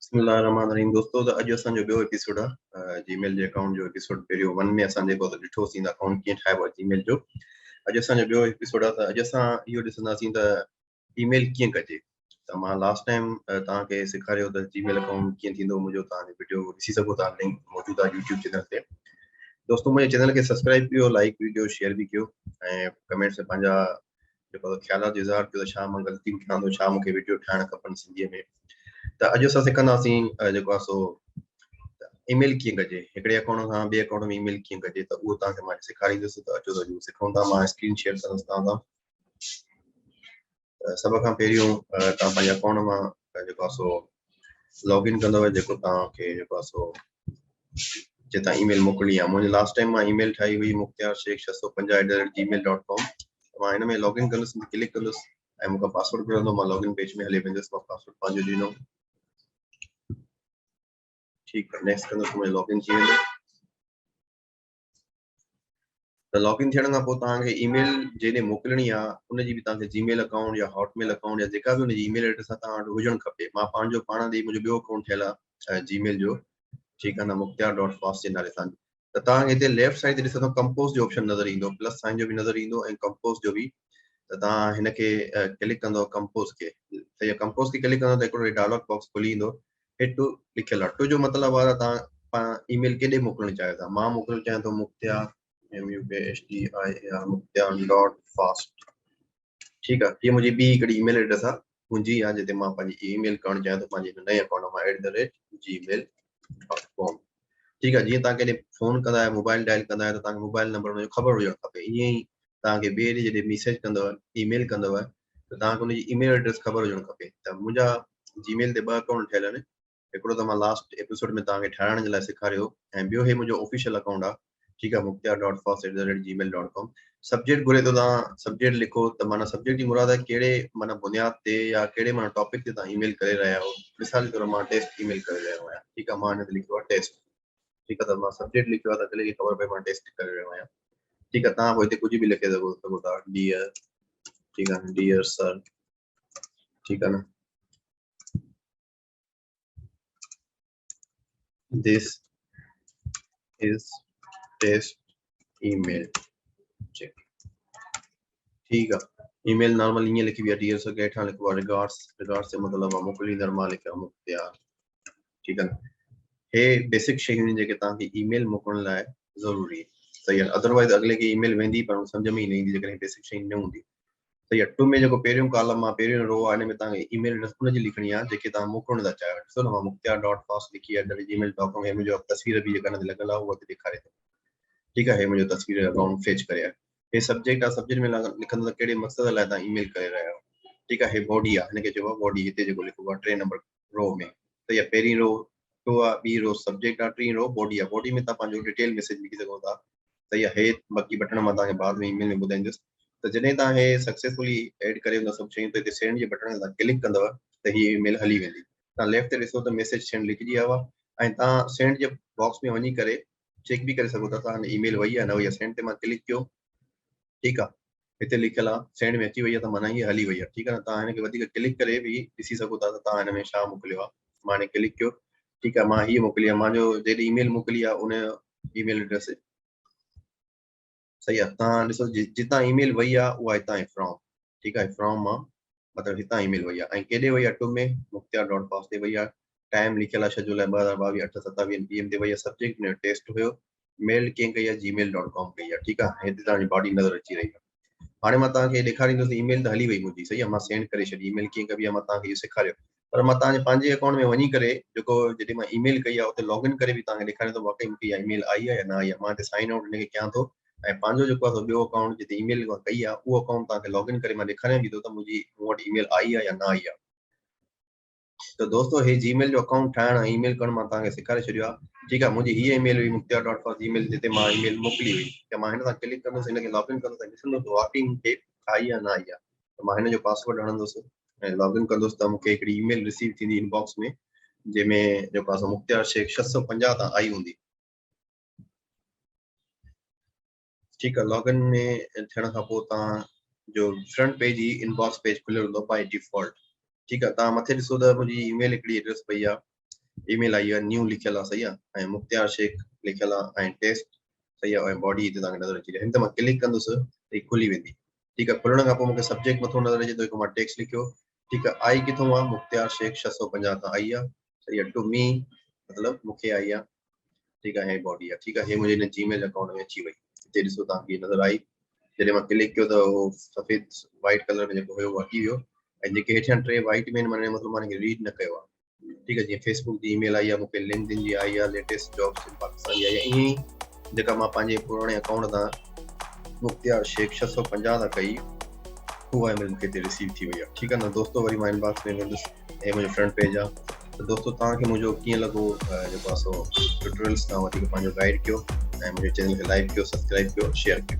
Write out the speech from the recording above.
बिस्मिल्लाहिर्रहमानिर्रहीम दोस्तों तो अॼु असांजो ॿियो एपिसोड आहे जीमेल जे अकाउंट जो एपिसोड पहिरियों 1 में असां जेको ॾिठो सीं अकाउंट कीअं ठाहिबो आहे जीमेल जो अॼु असांजो ॿियो एपिसोड आहे त अॼु असां इहो ॾिसंदासीं त ईमेल कीअं कजे त मां लास्ट टाइम तव्हांखे सेखारियो त जीमेल अकाउंट कीअं थींदो मुंहिंजो तव्हां वीडियो ॾिसी सघो था लिंक मौजूदु आहे यूट्यूब चैनल ते दोस्तों मुंहिंजे चैनल खे सब्सक्राइब कयो लाइक वीडियो शेयर बि कयो ऐं कमेंट्स में पंहिंजा जेको ख़्यालात इज़हार कयो त छा मां ग़लती कयां थो छा मूंखे वीडियो ठाहिणु खपनि सिंधीअ में त अॼु असां सिखंदासीं जेको आहे सो ईमेल कीअं कजे हिकिड़े अकाउंट खां ॿिए अकाउंट में ईमेल कीअं कजे त उहो तव्हांखे मां सेखारींदुसि त अचो त सिखूं था मां स्क्रीन शेयर कंदुसि तव्हां सां सभ खां पहिरियों तव्हां पंहिंजे अकाउंट मां जेको आहे सो लॉगिन कंदव जेको तव्हांखे जेको आहे सो जितां ईमेल मोकिलिणी आहे मुंहिंजे लास्ट टाइम मां ईमेल ठाही हुई मुख्तियार शेख 650@gmail.com मां हिन में लॉगिन कंदुसि क्लिक कंदुसि ऐं मूंखां पासवर्ड घुरंदो मां लॉगिन पेज में हली वेंदुसि मां पासवर्ड पंहिंजो ॾिनो ठीकु आहे नेक्स्ट कंदुसि मुंहिंजो लॉगिन थी वेंदो त लॉगिन थियण खां पोइ तव्हांखे ईमेल जॾहिं मोकिलिणी आहे उनजी बि तव्हांखे जीमेल अकाउंट या हॉटमेल अकाउंट या जेका बि उनजी ईमेल एड्रेस आहे तव्हां वटि हुजणु खपे मां पंहिंजो पाण ॾेई मुंहिंजो ॿियो अकाउंट ठहियल आहे जीमेल जो ठीकु आहे न mukhtiar.fast जे नाले सां त तव्हांखे हिते लेफ्ट साइड ते ॾिसंदो कंपोज जो ऑप्शन नज़र ईंदो प्लस साइन जो बि नज़र ईंदो ऐं कंपोज जो बि त तव्हां हिनखे क्लिक कंदव कंपोज खे त इहा कंपोज खे क्लिक कंदव त हिकिड़ो डायलॉग बॉक्स खुली ईंदो हेठि लिखियलु आहे टू जो मतिलबु आहे त तव्हां ईमेल केॾे मोकिलणु चाहियो था मां मोकिलणु चाहियां थो mukhtiar mukhtiar.fast ठीकु आहे हीअ मुंहिंजी ॿी हिकिड़ी ईमेल एड्रेस आहे मुंहिंजी आहे जिते मां पंहिंजी ईमेल करणु चाहियां थो पंहिंजे नए अकाउंट मां @gmail.com ठीकु आहे जीअं तव्हां केॾे फ़ोन कंदा आहियो मोबाइल डायल कंदा आहियो त तव्हांखे मोबाइल नंबर हुनजो ख़बर हुजणु खपे ईअं ई तव्हांखे ॿिए ॾींहुं जॾहिं मैसेज कंदव ईमेल कंदव त तव्हांखे हुनजी ईमेल एड्रेस ख़बर हुजणु खपे त मुंहिंजा जीमेल ते 2 अकाउंट ठहियल आहिनि हिकिड़ो त मां लास्ट एपिसोड में तव्हांखे ठाहिण जे लाइ सेखारियो ऐं ॿियो हे मुंहिंजो ऑफिशियल अकाउंट आहे ठीकु आहे mukhtiar.fast@gmail.com सब्जेक्ट घुरे थो तव्हां सब्जेक्ट लिखो त माना सब्जेक्ट जी मुराद आहे कहिड़े माना बुनियाद ते या कहिड़े माना टॉपिक ते तव्हां ईमेल करे रहिया आहियो मिसाल के तौर मां टेस्ट ईमेल करे रहियो आहियां ठीकु आहे मां हिन ते लिखियो आहे टेस्ट ठीकु आहे त मां सब्जेक्ट लिखियो आहे त अॻिले खे ख़बर पए मां टेस्ट करे रहियो आहियां ठीकु आहे तव्हां पोइ हिते कुझु बि लिखे सघो था डियर ठीकु आहे डियर सर ठीकु आहे न दिस इज टेस्ट ईमेल ठीकु आहे ईमेल नॉर्मल ईअं लिखी बि आहे डियर सर के हेठां लिखिबो आहे रिगार्ड्स जो मतिलबु आहे मोकिलींदड़ मां लिखियो आहे मुख्तियार ठीकु आहे न हे बेसिक शयूं जेके तव्हांखे ईमेल मोकिलण लाइ ज़रूरी सही आहे अदरवाइज़ अॻिले खे ईमेल वेंदी पर सम्झ में ई न ईंदी जेकॾहिं बेसिक शयूं न हूंदी सही आहे 2 में जेको पहिरियों कॉलम आहे पहिरियों रो आहे हिन में तव्हांखे ईमेल एड्रेस उनजी लिखणी आहे जेके तव्हां मोकिलण था चाहियो ॾिसो न मां mukhtiar.fast लिखी आहे @gmail.com हे मुंहिंजो तस्वीर बि जेका हिन ते लॻल आहे उहा ते ॾेखारे थो ठीकु आहे हे मुंहिंजो तस्वीर अकाउंट फेच करे आहे हे सब्जेक्ट आहे सब्जेक्ट में लिखंदो त कहिड़े मक़सद लाइ तव्हां ईमेल करे रहिया आहियो ठीकु आहे हे बॉडी आहे हिनखे चइबो आहे बॉडी हिते जेको लिखिबो आहे 3 नंबर रो में त इहा पहिरीं रो टो आहे ॿी रो सब्जेक्ट आहे 3 रो बॉडी आहे बॉडी में तव्हां पंहिंजो डिटेल मैसेज लिखी सघो था त इहा हे बाक़ी बटण मां तव्हांखे बाद में ईमेल में ॿुधाईंदुसि त जॾहिं तव्हां हे सक्सेसफुली एड करे हुन सभु शयूं त हिते सेंड जे बटण ते तव्हां क्लिक कंदव त हीअ ईमेल हली वेंदी तव्हां लेफ्ट ते ॾिसो त मैसेज सेंड लिखिजी वियो आहे ऐं तव्हां सेंड जे बॉक्स में वञी करे चेक बि करे सघो था तव्हां ईमेल वई आहे न वई आहे सेंड ते मां क्लिक कयो ठीकु आहे हिते लिखियलु आहे सेंड में अची वई आहे त माना हीअ हली वई आहे ठीकु आहे तव्हां हिनखे वधीक क्लिक करे बि ॾिसी सघो था त तव्हां हिन में छा मोकिलियो आहे मां हिन क्लिक कयो ठीकु आहे मां हीअ मोकिली आहे मुंहिंजो जॾहिं ईमेल मोकिली आहे उन ईमेल एड्रेस सही आहे तव्हां ॾिसो जितां ईमेल वई आहे उहा हितां आहे फ्रॉम ठीकु आहे फ्रॉम मां मतिलबु हितां ईमेल वई आहे ऐं केॾे वई आहे 2 में mukhtiar.fast ते वई आहे टाइम लिखियलु आहे 6 जुलाई 2022 8:27 PM ते वई आहे सब्जेक्ट में टेस्ट हुयो मेल कीअं कई आहे gmail.com कई आहे ठीकु आहे हिते तव्हांजी बॉडी नज़र अची रही आहे हाणे मां तव्हांखे ॾेखारींदुसि ईमेल त हली वई मुंहिंजी सही आहे मां सेंड करे छॾी ईमेल कीअं कबी आहे मां तव्हांखे इहो सेखारियो पर मां तव्हांजे पंहिंजे अकाउंट में वञी करे जेको जॾहिं मां ईमेल कई आहे उते लॉगिन करे बि तव्हांखे ॾेखारियो त वाकई मूंखे इहा ईमेल आई आहे या न आई आहे मां हिते साइन आउट हिनखे कयां थो ऐं पंहिंजो जेको आहे ॿियो अकाउंट जिते ईमेल कई आहे उहो अकाउंट तव्हांखे लॉगिन करे मां ॾेखारियां बि थो त मुंहिंजी मूं वटि ईमेल आई आहे या न आई आहे त दोस्तो हे जीमेल जो अकाउंट ठाहिण ऐं ईमेल करणु मां तव्हांखे सेखारे छॾियो आहे ठीकु आहे मुंहिंजी हीअ ईमेल हुई mukhtiar.fast ईमेल जिते मां ईमेल मोकिली हुई त मां हिन सां क्लिक कंदुसि हिनखे लॉगिन कंदुसि ऐं ॾिसंदुसि वाकई मूंखे आई या न आई आहे त मां हिन जो पासवर्ड हणंदुसि ऐं लॉगिन कंदुसि त मूंखे हिकिड़ी ईमेल रिसीव थींदी इनबॉक्स में जंहिंमें जेको आहे mukhtiar शेख 650 तां आई हूंदी ठीकु आहे लॉगिन में थियण खां पोइ तव्हांजो फ्रंट पेज ई इनबॉक्स पेज खुलियल हूंदो बाय डिफॉल्ट ठीकु आहे तव्हां मथे ॾिसो त मुंहिंजी ईमेल हिकिड़ी एड्रेस पई आहे ईमेल आई है न्यू लिखियल आहे, सही आहे, ऐं मुख्तियार शेख लिखियल आहे, ऐं टेस्ट सही आहे, ऐं बॉडी हिते तव्हांखे नज़र अची रही, हिन ते मां क्लिक कंदुसि त ही खुली वेंदी। ठीकु आहे, खुलण खां पोइ मूंखे सब्जेक्ट मथो नज़र अचे थो, हिकु मां टेक्स्ट लिखियो। ठीकु आहे, आई किथां आहे, मुख्तियार शेख 650 तां आई आहे, सही आहे, टू मी मतिलबु मूंखे आई आहे। ठीकु आहे, हे बॉडी आहे। ठीकु आहे, हे मुंहिंजे हिन जीमेल अकाउंट में अची वई, हिते ॾिसो तव्हांखे नज़र आई। जॾहिं मां क्लिक कयो त उहो सफ़ेद वाइट कलर में जेको हुयो उहो अची वियो, ऐं जेके हेठियां 3 वाइट में माने मतिलबु मां हिनखे रीड न कयो आहे। ठीकु आहे, जीअं फेसबुक जी ईमेल आई आहे, मूंखे लिंक्डइन जी आई आहे, लेटेस्ट जॉब्स इन पाकिस्तान जी आई आहे, ईअं ई जेका मां पंहिंजे पुराणे अकाउंट तां मुख्तियार शेख 650 तां कई, उहा ईमेल मूंखे हिते रिसीव थी वई आहे। ठीकु आहे न दोस्तो, वरी मां इनबॉक्स में वेंदुसि, ऐं मुंहिंजो फ्रंट पेज आहे। त दोस्तो तव्हांखे मुंहिंजो कीअं लॻो जेको आहे सो ट्यूटोरियल्स, तव्हां वधीक पंहिंजो गाइड कयो, ऐं मुंहिंजे चैनल खे लाइक कयो, सब्सक्राइब कयो, शेयर कयो।